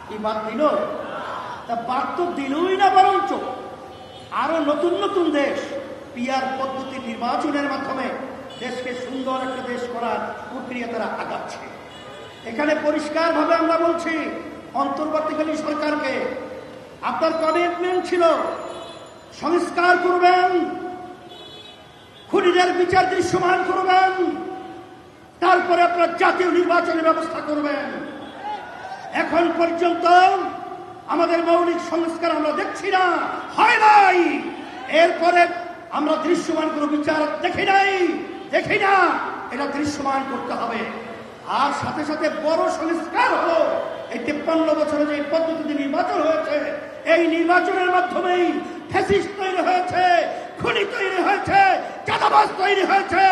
কি বাদ দিল? তা বাদ তো দিলই না, বরঞ্চ আরো নতুন নতুন দেশ পিআর পদ্ধতি নির্বাচনের মাধ্যমে দেশকে সুন্দর একটা দেশ করার প্রক্রিয়া তারা আগাচ্ছে। এখানে পরিষ্কারভাবে আমরা বলছি অন্তর্বর্তীকালীন সরকারকে, আপনার কমিটমেন্ট ছিল সংস্কার করবেন, খুনিদের বিচার দৃশ্যমান করবেন, তারপরে আপনার জাতীয় নির্বাচনের ব্যবস্থা করবেন। এখন পর্যন্ত আমাদের মৌলিক সংস্কার আমরা দেখছি না, হয় নাই। এরপরে আমরা দৃশ্যমান কোনো বিচার দেখি না, এটা দৃশ্যমান করতে হবে। আর সাথে সাথে বড় সংস্কার হলো এই 53 বছরে যে পদ্ধতিতে নির্বাচন হয়েছে, এই নির্বাচনের মাধ্যমেই ফ্যাসিস্ট তৈরি হয়েছে, খুনি তৈরি হয়েছে, চাঁদাবাজ তৈরি হয়েছে,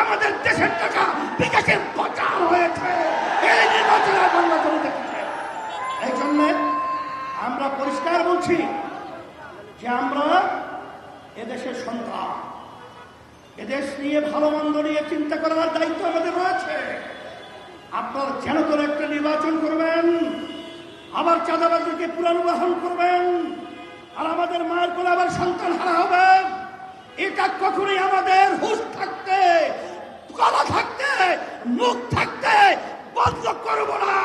আমাদের দেশের টাকা বিকাশের পাচার হয়েছে। এই নির্বাচনের বাংলাদেশ দেখেছে। এই জন্য আমরা পরিষ্কার বলছি যে আমরা এদেশের সন্তান, এদেশ নিয়ে ভালো মন্দ নিয়ে চিন্তা করার দায়িত্ব আমাদের রয়েছে। আপনারা যেন করে একটা নির্বাচন করবেন, আবার চাঁদাবাজকে পুনর্বাসন করবেন, আর আমাদের মায়ের কোলে আবার সন্তান হারা হবে, এটা কখনোই আমাদের হুঁশ থাকতে, গলা থাকতে, মুখ থাকতে বন্ধ করবো না,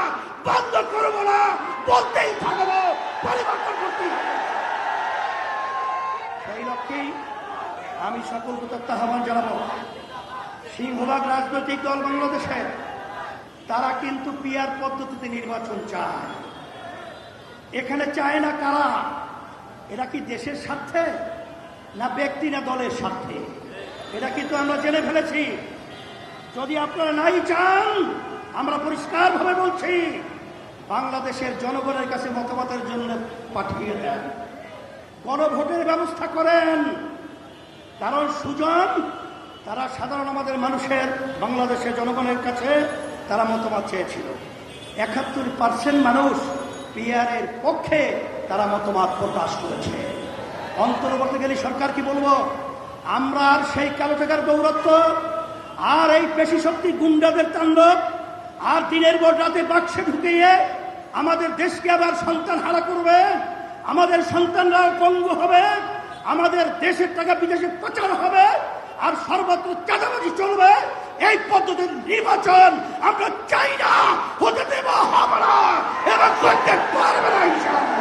বলতেই থাকবো, পরিবর্তন করতেই থাকবো। সেই লক্ষ্যেই আমি সকল প্রত্যক্ষ আহ্বান জানাবো, সিংহভাগ রাজনৈতিক দল বাংলাদেশে তারা কিন্তু পিআর পদ্ধতিতে নির্বাচন চায়। এখানে চায় না কারা? এরা কি দেশের স্বার্থে, না ব্যক্তি, না দলের স্বার্থে? এটা কিন্তু আমরা জেনে ফেলেছি। যদি আপনারা নাই চান, আমরা পরিষ্কারভাবে বলছি, বাংলাদেশের জনগণের কাছে মতামতের জন্য পাঠিয়ে দেন, গণভোটের ব্যবস্থা করেন। কারণ সুজন তারা সাধারণ আমাদের মানুষের, বাংলাদেশের জনগণের কাছে তারা মতামত চেয়েছিল। 71% মানুষ পিআরের পক্ষে তারা মতামত প্রকাশ করেছে। অন্তর্বর্তীকালীন সরকার কি বলবো, আমরা আর সেই কালো টাকার দৌরত্ব, আর এই পেশি শক্তি গুন্ডাদের তাণ্ডব, আর দিনের পর রাতে বাক্সে ঢুকিয়ে আমাদের দেশকে আবার সন্তান হারা করবে, আমাদের সন্তানরাও পঙ্গু হবে, আমাদের দেশের টাকা বিদেশে পাচার হবে, আর সর্বত্র চাঁদাবাজি চলবে। এই পদ্ধতির নির্বাচন আমরা চাই না, হতে দেব হবে না এবং করতে পারবে না ইনশাআল্লাহ।